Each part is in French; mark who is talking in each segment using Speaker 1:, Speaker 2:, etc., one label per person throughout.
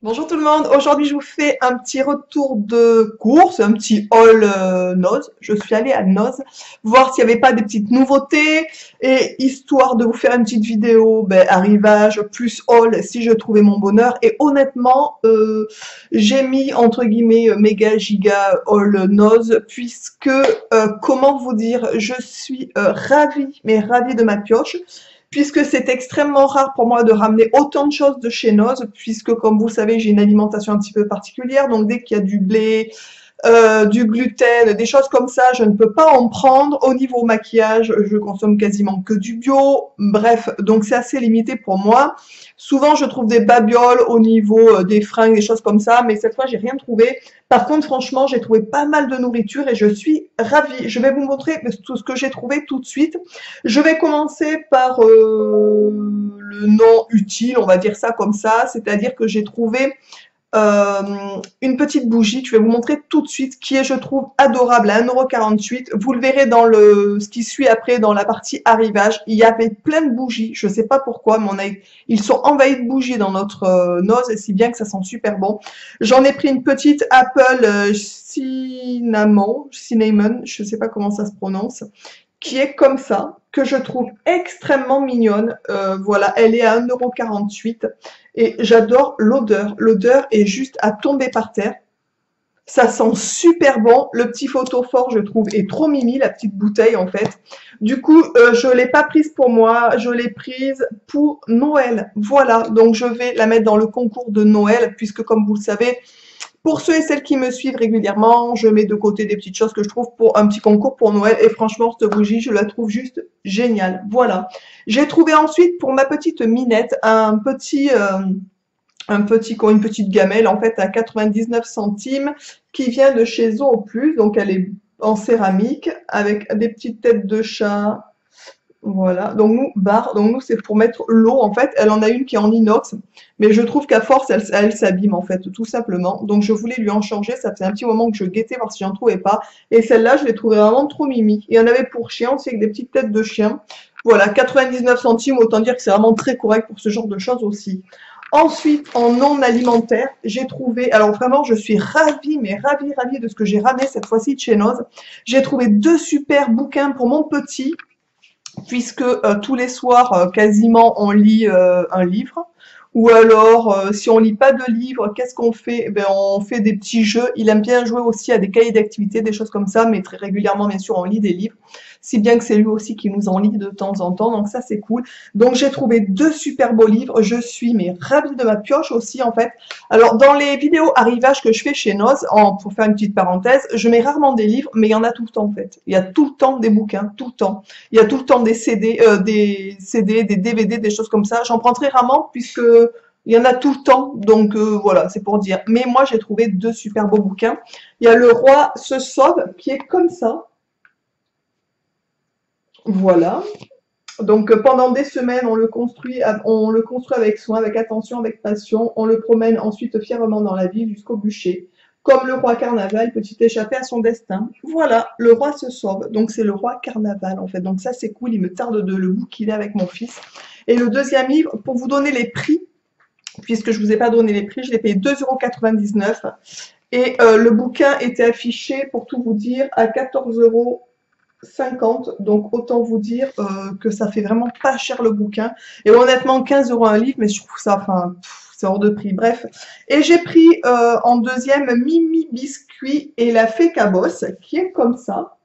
Speaker 1: Bonjour tout le monde, aujourd'hui je vous fais un petit retour de course, un petit haul Noz. Je suis allée à Noz voir s'il n'y avait pas des petites nouveautés et histoire de vous faire une petite vidéo arrivage plus haul si je trouvais mon bonheur. Et honnêtement, j'ai mis entre guillemets méga giga haul Noz puisque comment vous dire, je suis ravie, mais ravie de ma pioche puisque c'est extrêmement rare pour moi de ramener autant de choses de chez Noz, puisque comme vous le savez, j'ai une alimentation un petit peu particulière, donc dès qu'il y a du blé, du gluten, des choses comme ça, je ne peux pas en prendre. Au niveau maquillage, je consomme quasiment que du bio. Bref, donc c'est assez limité pour moi. Souvent, je trouve des babioles au niveau des fringues, des choses comme ça, mais cette fois, j'ai rien trouvé. Par contre, franchement, j'ai trouvé pas mal de nourriture et je suis ravie. Je vais vous montrer tout ce que j'ai trouvé tout de suite. Je vais commencer par le non utile, on va dire ça comme ça, c'est-à-dire que j'ai trouvé une petite bougie, je vais vous montrer tout de suite, qui est, je trouve, adorable à 1,48 €. Vous le verrez dans ce qui suit après, dans la partie arrivage. Il y avait plein de bougies, je sais pas pourquoi, mais ils sont envahis de bougies dans notre Noz, et si bien que ça sent super bon. J'en ai pris une petite Apple cinnamon, je sais pas comment ça se prononce, qui est comme ça, que je trouve extrêmement mignonne. Voilà, elle est à 1,48 € et j'adore l'odeur. L'odeur est juste à tomber par terre. Ça sent super bon. Le petit photophore, je trouve, est trop mimi, la petite bouteille en fait. Du coup, je l'ai pas prise pour moi, je l'ai prise pour Noël. Voilà, donc je vais la mettre dans le concours de Noël, puisque comme vous le savez, pour ceux et celles qui me suivent régulièrement, je mets de côté des petites choses que je trouve pour un petit concours pour Noël. Et franchement, cette bougie, je la trouve juste géniale. Voilà. J'ai trouvé ensuite pour ma petite Minette une petite gamelle en fait à 99 centimes qui vient de chez Zooplus. Donc elle est en céramique avec des petites têtes de chat. Voilà, donc nous c'est pour mettre l'eau en fait, elle en a une qui est en inox, mais je trouve qu'à force elle s'abîme en fait, tout simplement. Donc je voulais lui en changer, ça faisait un petit moment que je guettais voir si j'en trouvais pas, et celle-là je l'ai trouvée vraiment trop mimi. Il y en avait pour chien aussi avec des petites têtes de chien. Voilà, 99 centimes, autant dire que c'est vraiment très correct pour ce genre de choses aussi. Ensuite, en non alimentaire, j'ai trouvé, alors vraiment je suis ravie, mais ravie de ce que j'ai ramené cette fois-ci de chez Noz. J'ai trouvé deux super bouquins pour mon petit, puisque tous les soirs, quasiment, on lit un livre. Ou alors, si on lit pas de livre, qu'est-ce qu'on fait? On fait des petits jeux. Il aime bien jouer aussi à des cahiers d'activités, des choses comme ça, mais très régulièrement, bien sûr, on lit des livres. Si bien que c'est lui aussi qui nous en lit de temps en temps, donc ça c'est cool. Donc j'ai trouvé deux super beaux livres. Je suis mais ravie de ma pioche aussi en fait. Alors dans les vidéos arrivage que je fais chez Noz, pour faire une petite parenthèse, je mets rarement des livres, mais il y en a tout le temps en fait. Il y a tout le temps des bouquins, tout le temps. Il y a tout le temps des CD, des DVD, des choses comme ça. J'en prends très rarement puisque il y en a tout le temps, donc voilà, c'est pour dire. Mais moi, j'ai trouvé deux super beaux bouquins. Il y a Le Roi se sauve, qui est comme ça. Voilà. Donc pendant des semaines, on le construit avec soin, avec attention, avec passion. On le promène ensuite fièrement dans la ville jusqu'au bûcher. Comme le roi Carnaval peut-il échapper à son destin? Voilà, le roi se sauve. Donc c'est le roi Carnaval en fait. Donc ça c'est cool, il me tarde de le bouquiner avec mon fils. Et le deuxième livre, pour vous donner les prix, puisque je ne vous ai pas donné les prix, je l'ai payé 2,99 €. Et le bouquin était affiché, pour tout vous dire, à 14,50 €. Donc autant vous dire que ça fait vraiment pas cher le bouquin. Et honnêtement, 15 € un livre, mais je trouve ça, enfin, c'est hors de prix. Bref. Et j'ai pris en deuxième Mimi Biscuit et la Fée Cabosse, qui est comme ça.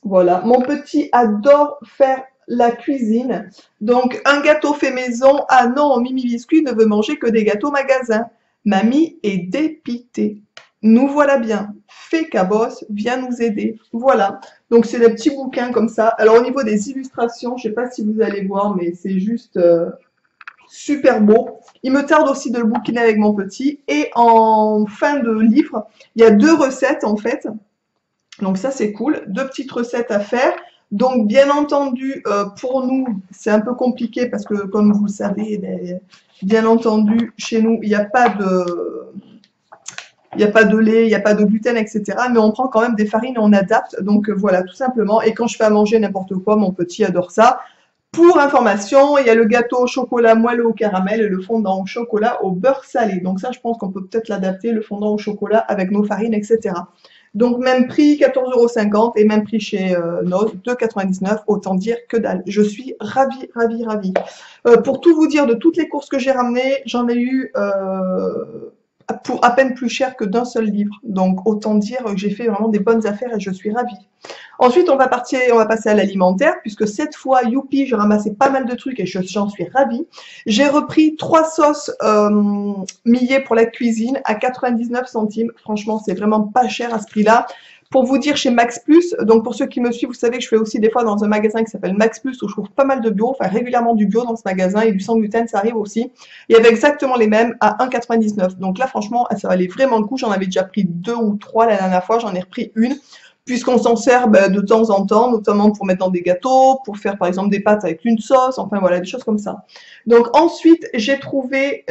Speaker 1: Voilà. Mon petit adore faire la cuisine. Donc, un gâteau fait maison. Ah non, Mimi Biscuit ne veut manger que des gâteaux magasin. Mamie est dépitée. Nous voilà bien. Fée Cabosse vient nous aider. Voilà. Donc, c'est des petits bouquins comme ça. Alors, au niveau des illustrations, je ne sais pas si vous allez voir, mais c'est juste super beau. Il me tarde aussi de le bouquiner avec mon petit. Et en fin de livre, il y a deux recettes en fait. Donc ça c'est cool, deux petites recettes à faire. Donc bien entendu, pour nous, c'est un peu compliqué parce que comme vous le savez, bien entendu, chez nous, il n'y a pas de lait, il n'y a pas de gluten, etc. Mais on prend quand même des farines et on adapte. Donc voilà, tout simplement. Et quand je fais à manger n'importe quoi, mon petit adore ça. Pour information, il y a le gâteau au chocolat moelleux au caramel et le fondant au chocolat au beurre salé. Donc ça, je pense qu'on peut peut-être l'adapter, le fondant au chocolat avec nos farines, etc. Donc même prix, 14,50 € et même prix chez Noz, 2,99 €. Autant dire que dalle. Je suis ravie, ravie, ravie. Pour tout vous dire, de toutes les courses que j'ai ramenées, j'en ai eu pour à peine plus cher que d'un seul livre. Donc autant dire que j'ai fait vraiment des bonnes affaires et je suis ravie. Ensuite, on va passer à l'alimentaire, puisque cette fois, youpi, j'ai ramassé pas mal de trucs et j'en suis ravie. J'ai repris 3 sauces Millet pour la cuisine à 99 centimes. Franchement, c'est vraiment pas cher à ce prix-là. Pour vous dire, chez Max Plus, donc pour ceux qui me suivent, vous savez que je fais aussi des fois dans un magasin qui s'appelle Max Plus, où je trouve pas mal de bio, enfin régulièrement du bio dans ce magasin, et du sans gluten, ça arrive aussi. Il y avait exactement les mêmes à 1,99 €. Donc là, franchement, ça valait vraiment le coup. J'en avais déjà pris 2 ou 3 la dernière fois, j'en ai repris une puisqu'on s'en sert de temps en temps, notamment pour mettre dans des gâteaux, pour faire par exemple des pâtes avec une sauce, enfin voilà, des choses comme ça. Donc ensuite, j'ai trouvé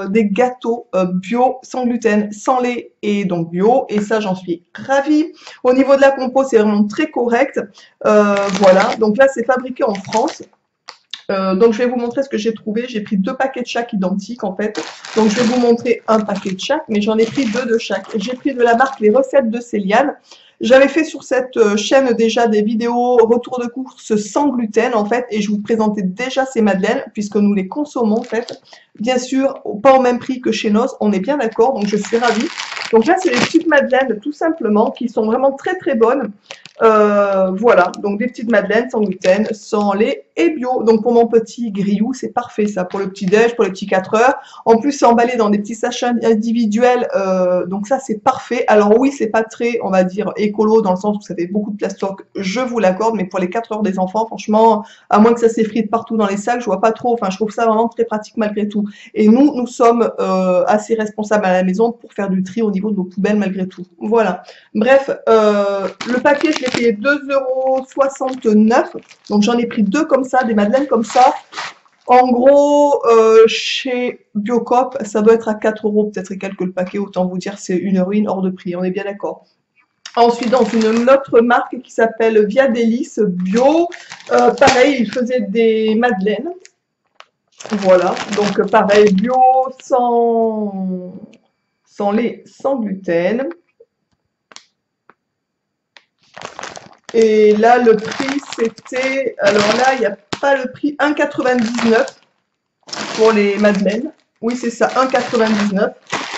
Speaker 1: des gâteaux bio, sans gluten, sans lait et donc bio, et ça j'en suis ravie. Au niveau de la compo, c'est vraiment très correct. Voilà, donc là c'est fabriqué en France. Donc je vais vous montrer ce que j'ai trouvé. J'ai pris 2 paquets de chaque identiques en fait. Donc je vais vous montrer un paquet de chaque, mais j'en ai pris 2 de chaque. J'ai pris de la marque Les Recettes de Céliane. J'avais fait sur cette chaîne déjà des vidéos retour de course sans gluten en fait, et je vous présentais déjà ces madeleines puisque nous les consommons en fait. Bien sûr, pas au même prix que chez Noz, on est bien d'accord, donc je suis ravie. Donc là, c'est les petites madeleines tout simplement qui sont vraiment très très bonnes. Voilà, donc des petites madeleines sans gluten, sans lait et bio. Donc pour mon petit grillou, c'est parfait ça, pour le petit déj, pour les petits 4 heures. En plus, c'est emballé dans des petits sachets individuels, donc ça c'est parfait. Alors oui, c'est pas très, on va dire, écolo dans le sens où ça fait beaucoup de plastoc, je vous l'accorde, mais pour les 4 heures des enfants, franchement, à moins que ça s'effrite partout dans les sacs, je vois pas trop, enfin je trouve ça vraiment très pratique malgré tout. Et nous sommes assez responsables à la maison pour faire du tri au niveau de nos poubelles malgré tout. Voilà. Bref, le paquet, je l'ai payé 2,69 €. Donc j'en ai pris 2 comme ça, des madeleines comme ça. En gros, chez Biocoop, ça doit être à 4 € peut-être et quelques le paquet. Autant vous dire, c'est une héroïne hors de prix. On est bien d'accord. Ensuite, dans une autre marque qui s'appelle Via Délice Bio, pareil, ils faisaient des madeleines. Voilà, donc pareil, bio, sans lait, sans gluten. Et là, le prix, c'était... Alors là, il n'y a pas le prix, 1,99 € pour les madeleines. Oui, c'est ça, 1,99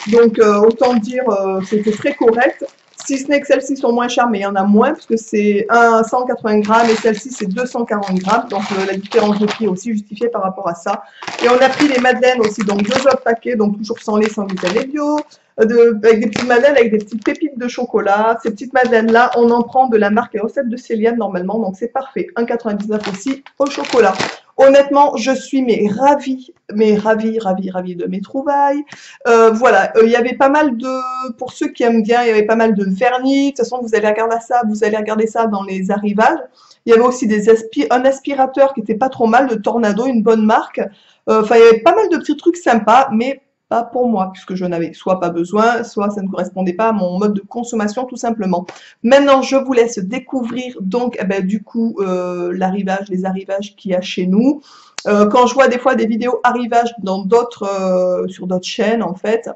Speaker 1: €. Donc, autant dire, c'était très correct. Si ce n'est que celles-ci sont moins chères, mais il y en a moins, parce que c'est 180 grammes et celle-ci, c'est 240 grammes. Donc, la différence de prix est aussi justifiée par rapport à ça. Et on a pris les madeleines aussi, donc 2 autres paquets, donc toujours sans lait, sans gluten et bio. Avec des petites madeleines avec des petites pépites de chocolat. Ces petites madeleines-là, on en prend de la marque Les Recettes de Céliane normalement, donc c'est parfait. 1,99 € aussi au chocolat. Honnêtement, je suis ravie de mes trouvailles. Voilà, il y avait pas mal de, pour ceux qui aiment bien, il y avait pas mal de vernis. De toute façon, vous allez regarder ça dans les arrivages. Il y avait aussi un aspirateur qui était pas trop mal, de Tornado, une bonne marque. Enfin, il y avait pas mal de petits trucs sympas, mais pas pour moi, puisque je n'avais soit pas besoin, soit ça ne correspondait pas à mon mode de consommation, tout simplement. Maintenant, je vous laisse découvrir donc, du coup, les arrivages qu'il y a chez nous. Quand je vois des fois des vidéos arrivages dans sur d'autres chaînes, en fait,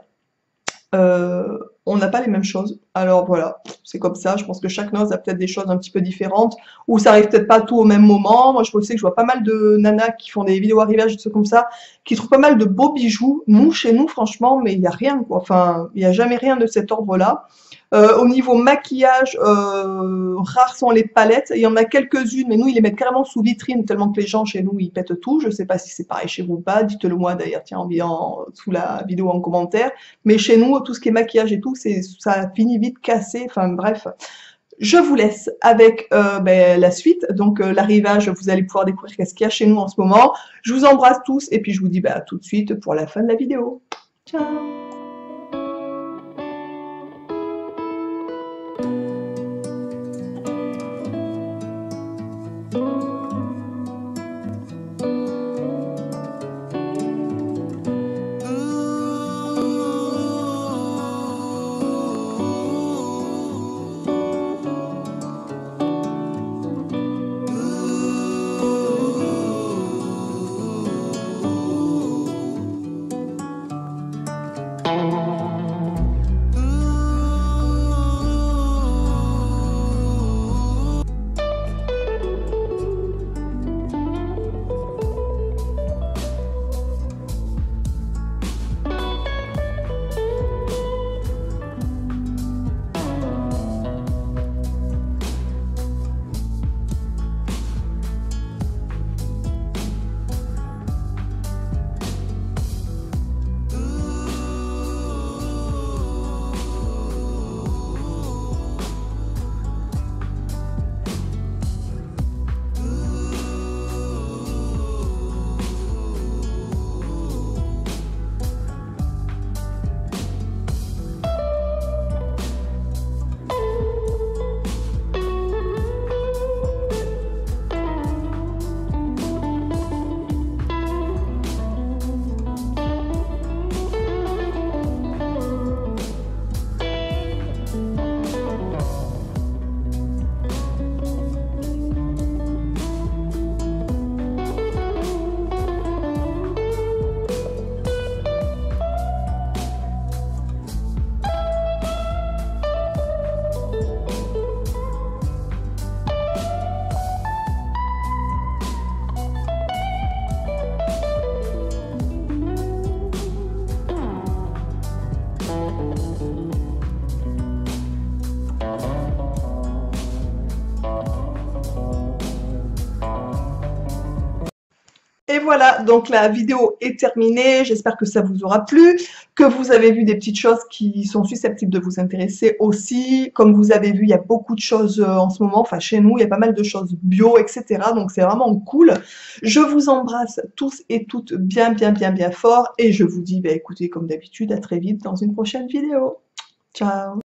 Speaker 1: on n'a pas les mêmes choses. Alors voilà, c'est comme ça. Je pense que chaque noce a peut-être des choses un petit peu différentes, ou ça arrive peut-être pas tout au même moment. Moi, je sais que je vois pas mal de nanas qui font des vidéos arrivages, des trucs comme ça, qui trouvent pas mal de beaux bijoux. Nous, chez nous, franchement, mais il n'y a rien, quoi. Enfin, il n'y a jamais rien de cet ordre-là. Au niveau maquillage, rares sont les palettes. Il y en a quelques-unes, mais nous, ils les mettent carrément sous vitrine, tellement que les gens chez nous, ils pètent tout. Je sais pas si c'est pareil chez vous ou pas. Dites-le moi d'ailleurs, tiens, sous la vidéo en commentaire. Mais chez nous, tout ce qui est maquillage et tout, ça finit vite cassé. Enfin bref. Je vous laisse avec la suite. Donc l'arrivage, vous allez pouvoir découvrir qu'est-ce qu'il y a chez nous en ce moment. Je vous embrasse tous et puis je vous dis à tout de suite pour la fin de la vidéo. Ciao! Et voilà, donc la vidéo est terminée. J'espère que ça vous aura plu, que vous avez vu des petites choses qui sont susceptibles de vous intéresser aussi. Comme vous avez vu, il y a beaucoup de choses en ce moment, enfin chez nous, il y a pas mal de choses bio, etc. Donc c'est vraiment cool. Je vous embrasse tous et toutes bien, bien, bien, bien fort. Et je vous dis, bah, écoutez, comme d'habitude, à très vite dans une prochaine vidéo. Ciao!